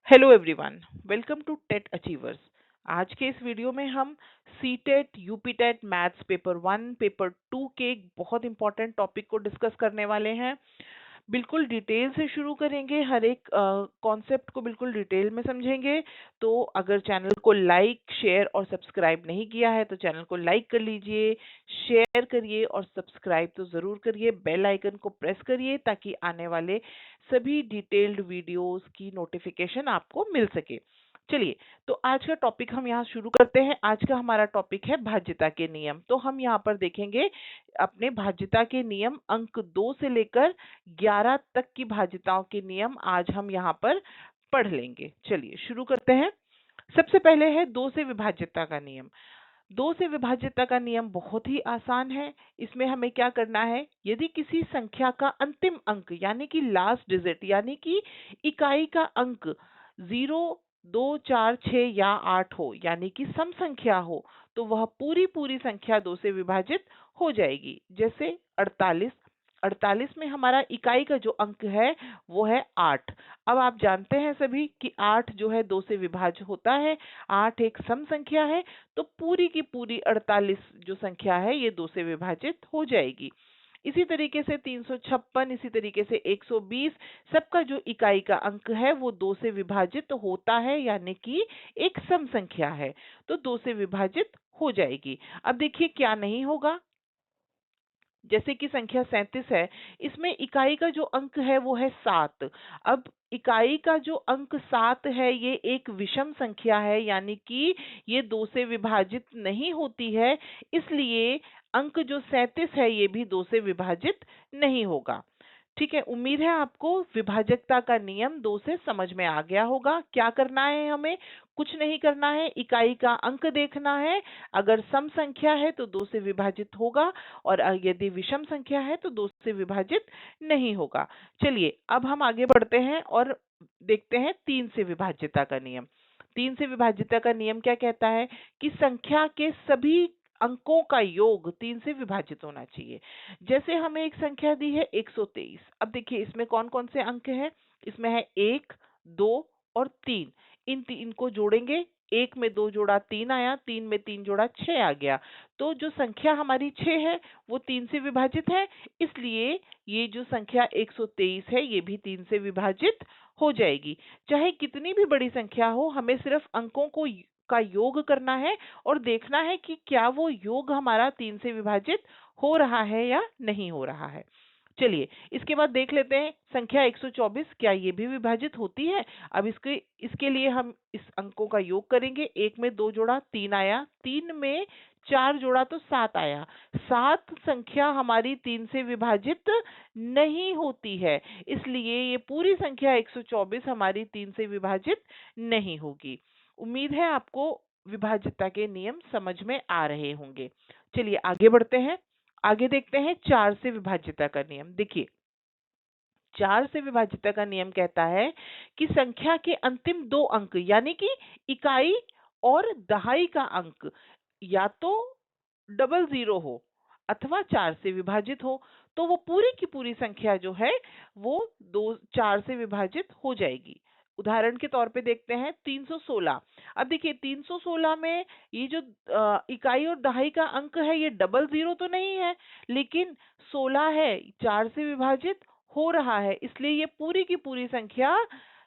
Hello everyone, welcome to TET achievers. आज के इस वीडियो में हम C TET, UP TET, maths paper 1, paper 2 के एक बहुत इंपॉर्टेंट टॉपिक को डिस्कस करने वाले हैं। बिल्कुल डिटेल से शुरू करेंगे, हर एक कॉन्सेप्ट को बिल्कुल डिटेल में समझेंगे। तो अगर चैनल को लाइक, शेयर और सब्सक्राइब नहीं किया है तो चैनल को लाइक कर लीजिए, शेयर करिए और सब्सक्राइब तो ज़रूर करिए। बेल आइकन को प्रेस करिए ताकि आने वाले सभी डिटेल्ड वीडियोस की नोटिफिकेशन आपको मिल सके। चलिए, तो आज का टॉपिक हम यहाँ शुरू करते हैं। आज का हमारा टॉपिक है भाज्यता के नियम। तो हम यहाँ पर देखेंगे अपने भाज्यता के नियम, अंक 2 से लेकर 11 तक की भाज्यताओं के नियम आज हम यहाँ पर पढ़ लेंगे। चलिए शुरू करते हैं। सबसे पहले है 2 से विभाज्यता का नियम। 2 से विभाज्यता का नियम बहुत ही आसान है। इसमें हमें क्या करना है, यदि किसी संख्या का अंतिम अंक यानी कि लास्ट डिजिट यानी कि इकाई का अंक 0, 2, 4, 6 या 8 हो यानी कि सम संख्या हो, तो वह पूरी पूरी संख्या 2 से विभाजित हो जाएगी। जैसे 48। 48 में हमारा इकाई का जो अंक है वो है 8। अब आप जानते हैं सभी कि 8 जो है 2 से विभाज्य होता है। 8 एक सम संख्या है, तो पूरी की पूरी 48 जो संख्या है ये 2 से विभाजित हो जाएगी। इसी तरीके से 356, इसी तरीके से 120, सबका जो इकाई का अंक है वो 2 से विभाजित होता है यानी कि एक सम संख्या है, तो 2 से विभाजित हो जाएगी। अब देखिए क्या नहीं होगा। जैसे कि संख्या 37 है, इसमें इकाई का जो अंक है वो है 7। अब इकाई का जो अंक 7 है ये एक विषम संख्या है यानी कि ये 2 से विभाजित नहीं होती है, इसलिए अंक जो 37 है ये भी 2 से विभाजित नहीं होगा। ठीक है, उम्मीद है आपको विभाजकता का नियम 2 से समझ में आ गया होगा। क्या करना है हमें? कुछ नहीं करना है, इकाई का अंक देखना है। अगर सम संख्या है तो 2 से विभाजित होगा और यदि विषम संख्या है तो 2 से विभाजित नहीं होगा। चलिए अब हम आगे बढ़ते हैं और देखते हैं 3 से विभाज्यता का नियम। 3 से विभाज्यता का नियम क्या कहता है कि संख्या के सभी अंकों का योग 3 से विभाजित होना चाहिए। जैसे हमें एक संख्या दी है 123। अब देखिए इसमें कौन कौन से अंक हैं? इसमें है 1, 2 और 3। इन तीन को जोड़ेंगे, 1 में 2 जोड़ा 3 आया, 3 में 3 जोड़ा 6 आ गया। तो जो संख्या हमारी 6 है वो 3 से विभाजित है, इसलिए ये जो संख्या 123 है ये भी 3 से विभाजित हो जाएगी। चाहे कितनी भी बड़ी संख्या हो, हमें सिर्फ अंकों को का योग करना है और देखना है कि क्या वो योग हमारा 3 से विभाजित हो रहा है या नहीं हो रहा है। चलिए इसके बाद देख लेते हैं संख्या 124 क्या ये भी विभाजित होती है। अब इसके इसके लिए हम इस अंकों का योग करेंगे। 1 में 2 जोड़ा 3 आया, 3 में 4 जोड़ा तो 7 आया। 7 संख्या हमारी 3 से विभाजित नहीं होती है, इसलिए ये पूरी संख्या 124 हमारी 3 से विभाजित नहीं होगी। उम्मीद है आपको विभाज्यता के नियम समझ में आ रहे होंगे। चलिए आगे बढ़ते हैं। आगे देखते हैं 4 से विभाज्यता का नियम। देखिए 4 से विभाज्यता का नियम कहता है कि संख्या के अंतिम 2 अंक यानी कि इकाई और दहाई का अंक या तो डबल जीरो हो अथवा 4 से विभाजित हो, तो वो पूरी की पूरी संख्या जो है वो 4 से विभाजित हो जाएगी। उदाहरण के तौर पे देखते हैं 316। अब देखिए 316 में ये जो इकाई और दहाई का अंक है ये डबल जीरो तो नहीं है, लेकिन 16 है, 4 से विभाजित हो रहा है, इसलिए ये पूरी की पूरी संख्या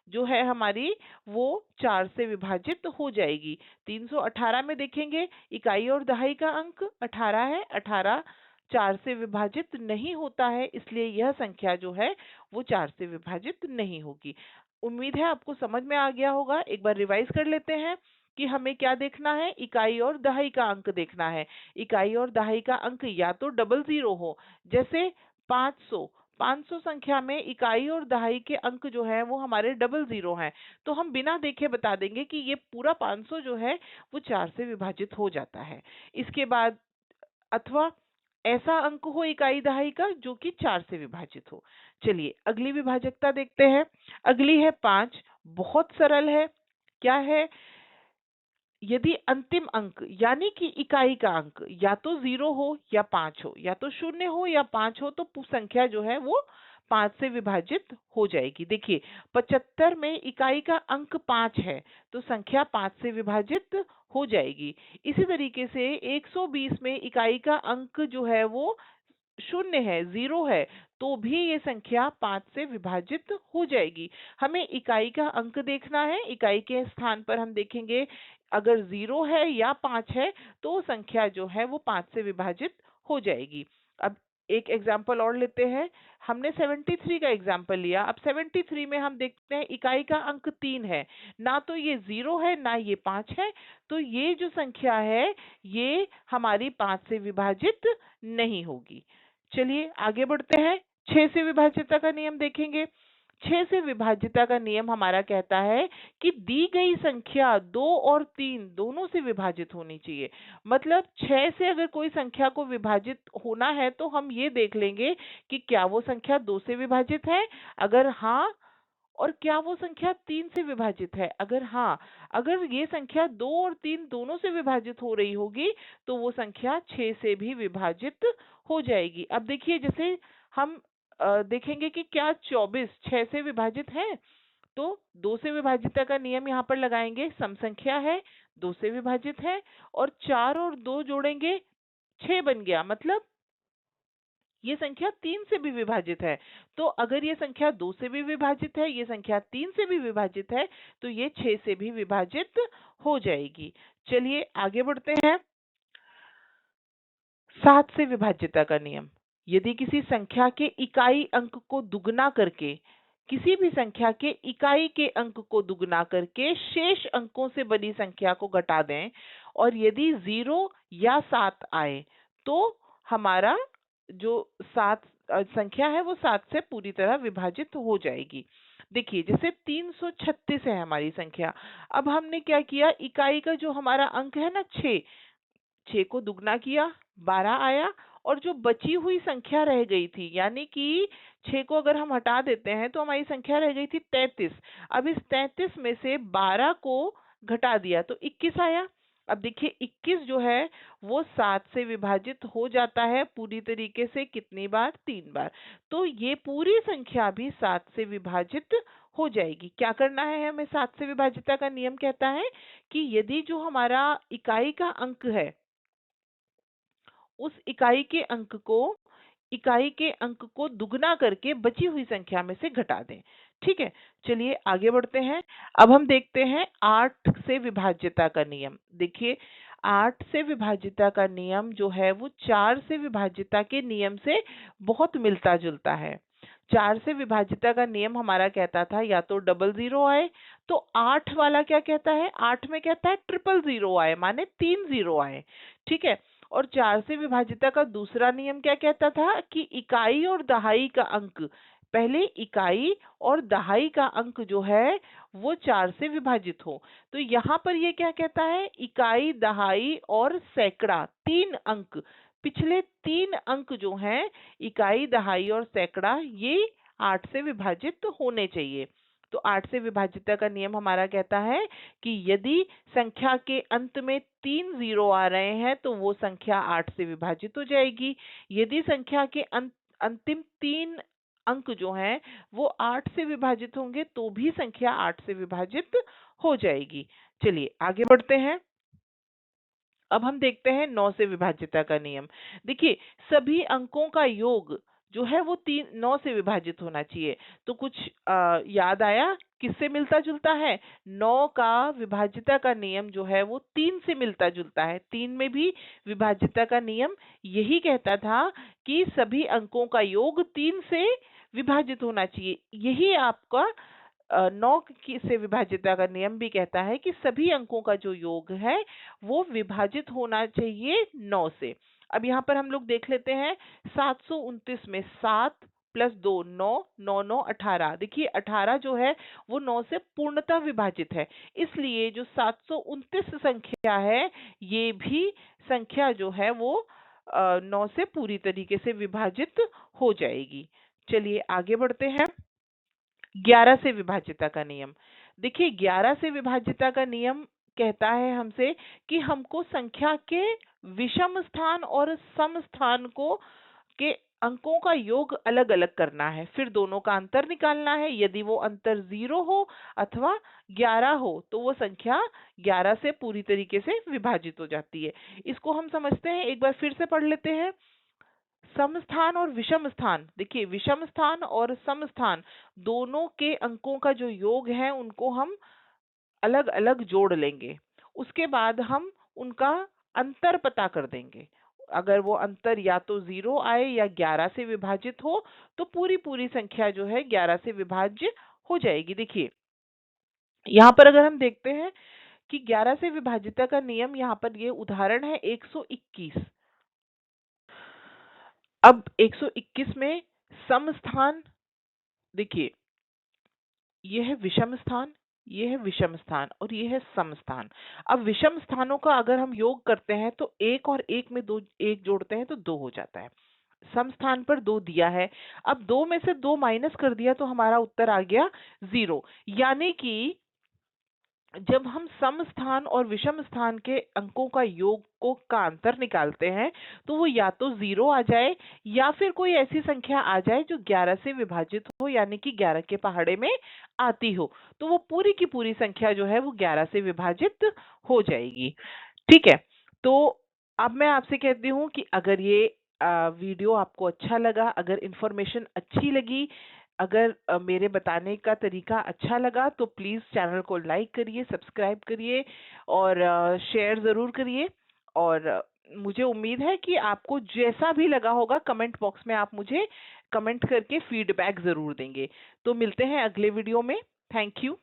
जो है हमारी वो 4 से विभाजित हो जाएगी। 318 में देखेंगे इकाई और दहाई का अंक 18 है, 18 4 से विभाजित नहीं होता है, इसलिए यह संख्या जो है वो 4 से विभाजित नहीं होगी। उम्मीद है आपको समझ में आ गया होगा। एक बार रिवाइज कर लेते हैं कि हमें क्या देखना है, इकाई और दहाई का अंक देखना है। इकाई और दहाई का अंक या तो डबल जीरो हो, जैसे 500। 500 संख्या में इकाई और दहाई के अंक जो है वो हमारे डबल जीरो हैं, तो हम बिना देखे बता देंगे कि ये पूरा 500 जो है वो 4 से विभाजित हो जाता है। इसके बाद अथवा ऐसा अंक हो इकाई दहाई का जो कि 4 से विभाजित हो। चलिए अगली विभाजकता देखते हैं। अगली है 5। बहुत सरल है। क्या है, यदि अंतिम अंक यानी कि इकाई का अंक या तो 0 हो या 5 हो, या तो 0 हो या 5 हो, तो संख्या जो है वो 5 से विभाजित हो जाएगी। देखिए 75 में इकाई का अंक 5 है तो संख्या 5 से विभाजित हो जाएगी। इसी तरीके से 120 में इकाई का अंक जो है वो शून्य है, 0 है, तो भी ये संख्या 5 से विभाजित हो जाएगी। हमें इकाई का अंक देखना है, इकाई के स्थान पर हम देखेंगे अगर 0 है या 5 है तो संख्या जो है वो 5 से विभाजित हो जाएगी। अब एक एग्जाम्पल और लेते हैं। हमने 73 का एग्जाम्पल लिया। अब 73 में हम देखते हैं इकाई का अंक 3 है, ना तो ये 0 है ना ये 5 है, तो ये जो संख्या है ये हमारी 5 से विभाजित नहीं होगी। चलिए आगे बढ़ते हैं। 6 से विभाज्यता का नियम देखेंगे। 6 से विभाज्यता का नियम हमारा कहता है कि दी गई संख्या 2 और 3 दोनों से विभाजित होनी चाहिए। मतलब 6 से अगर कोई संख्या को विभाजित होना है तो हम ये देख लेंगे कि क्या वो संख्या 2 से विभाजित है, अगर हाँ, और क्या वो संख्या 3 से विभाजित है, अगर हाँ। अगर ये संख्या 2 और 3 दोनों से विभाजित हो रही होगी तो वो संख्या 6 से भी विभाजित हो जाएगी। अब देखिए जैसे हम देखेंगे कि क्या 24 6 से विभाजित है, तो 2 से विभाजिता का नियम यहाँ पर लगाएंगे, सम संख्या है, 2 से विभाजित है, और 4 और 2 जोड़ेंगे 6 बन गया, मतलब ये संख्या 3 से भी विभाजित है। तो अगर ये संख्या 2 से भी विभाजित है, ये संख्या 3 से भी विभाजित है, तो ये 6 से भी विभाजित हो जाएगी। चलिए आगे बढ़ते हैं। 7 से विभाज्यता का नियम। यदि किसी संख्या के इकाई अंक को दुगना करके, किसी भी संख्या के इकाई के अंक को दुगना करके शेष अंकों से बनी संख्या को घटा दें और यदि 0 या 7 आए तो हमारा जो 7 संख्या है वो 7 से पूरी तरह विभाजित हो जाएगी। देखिए जैसे 336 है हमारी संख्या। अब हमने क्या किया, इकाई का जो हमारा अंक है ना 6, 6 को दुगना किया, 12 आया, और जो बची हुई संख्या रह गई थी, यानी कि 6 को अगर हम हटा देते हैं तो हमारी संख्या रह गई थी 33। अब इस 33 में से 12 को घटा दिया तो 21 आया। अब देखिए 21 जो है वो 7 से विभाजित हो जाता है पूरी तरीके से, कितनी बार, 3 बार। तो ये पूरी संख्या भी 7 से विभाजित हो जाएगी। क्या करना है हमें, 7 से विभाजिता का नियम कहता है कि यदि जो हमारा इकाई का अंक है उस इकाई के अंक को दुगना करके बची हुई संख्या में से घटा दें। ठीक है, चलिए आगे बढ़ते हैं। अब हम देखते हैं 8 से विभाज्यता का नियम। देखिए 8 से विभाज्यता का नियम जो है वो 4 से विभाज्यता के नियम से बहुत मिलता जुलता है। 4 से विभाज्यता का नियम हमारा कहता था या तो डबल जीरो आए, तो 8 वाला क्या कहता है, 8 में कहता है ट्रिपल जीरो आए, माने 3 जीरो आए। ठीक है, और 4 से विभाज्यता का दूसरा नियम क्या कहता था कि इकाई और दहाई का अंक, पहले इकाई और दहाई का अंक जो है वो 4 से विभाजित हो। तो यहाँ पर ये क्या कहता है, इकाई, दहाई और सैकड़ा, 3 अंक, पिछले 3 अंक जो हैं इकाई, दहाई और सैकड़ा, ये 8 से विभाजित होने चाहिए। तो 8 से विभाज्यता का नियम हमारा कहता है कि यदि संख्या के अंत में 3 जीरो आ रहे हैं तो वो संख्या 8 से विभाजित हो जाएगी। यदि संख्या के अंतिम 3 अंक जो हैं वो 8 से विभाजित होंगे तो भी संख्या 8 से विभाजित हो जाएगी। चलिए आगे बढ़ते हैं। अब हम देखते हैं 9 से विभाज्यता का नियम। देखिए सभी अंकों का योग जो है वो 9 से विभाजित होना चाहिए। तो कुछ याद आया किससे मिलता जुलता है, 9 का विभाज्यता का नियम जो है वो 3 से मिलता जुलता है। 3 में भी विभाज्यता का नियम यही कहता था कि सभी अंकों का योग 3 से विभाजित होना चाहिए। यही आपका 9 से विभाज्यता का नियम भी कहता है कि सभी अंकों का जो योग है वो विभाजित होना चाहिए 9 से। अब यहाँ पर हम लोग देख लेते हैं 729 में 7 प्लस 2 9, 9 9 18। देखिए 18 जो है वो 9 से पूर्णतः विभाजित है, इसलिए जो 729 संख्या है ये भी संख्या जो है वो 9 से पूरी तरीके से विभाजित हो जाएगी। चलिए आगे बढ़ते हैं। 11 से विभाज्यता का नियम। देखिए 11 से विभाज्यता का नियम कहता है हमसे कि हमको संख्या के विषम स्थान और सम स्थान को के अंकों का योग अलग अलग करना है, फिर दोनों का अंतर निकालना है। यदि वो अंतर 0 हो अथवा 11 हो तो वो संख्या 11 से पूरी तरीके से विभाजित हो जाती है। इसको हम समझते हैं, एक बार फिर से पढ़ लेते हैं। सम स्थान और विषम स्थान, देखिए विषम स्थान और सम स्थान दोनों के अंकों का जो योग है उनको हम अलग अलग जोड़ लेंगे। उसके बाद हम उनका अंतर पता कर देंगे। अगर वो अंतर या तो 0 आए या 11 से विभाजित हो तो पूरी पूरी संख्या जो है 11 से विभाज्य हो जाएगी। देखिए यहाँ पर अगर हम देखते हैं कि 11 से विभाजिता का नियम, यहाँ पर ये उदाहरण है 121। अब 121 में सम स्थान, देखिए ये है विषम स्थान, ये है विषम स्थान और ये है सम स्थान। अब विषम स्थानों का अगर हम योग करते हैं तो एक और एक में दो, एक जोड़ते हैं तो दो हो जाता है। सम स्थान पर दो दिया है, अब दो में से दो माइनस कर दिया तो हमारा उत्तर आ गया 0। यानी कि जब हम सम स्थान और विषम स्थान के अंकों का योग को का अंतर निकालते हैं तो वो या तो 0 आ जाए या फिर कोई ऐसी संख्या आ जाए जो 11 से विभाजित हो, यानी कि 11 के पहाड़े में आती हो, तो वो पूरी की पूरी संख्या जो है वो 11 से विभाजित हो जाएगी। ठीक है, तो अब मैं आपसे कहती हूँ कि अगर ये वीडियो आपको अच्छा लगा, अगर इंफॉर्मेशन अच्छी लगी, अगर मेरे बताने का तरीका अच्छा लगा तो प्लीज़ चैनल को लाइक करिए, सब्सक्राइब करिए और शेयर ज़रूर करिए। और मुझे उम्मीद है कि आपको जैसा भी लगा होगा कमेंट बॉक्स में आप मुझे कमेंट करके फीडबैक ज़रूर देंगे। तो मिलते हैं अगले वीडियो में। Thank you.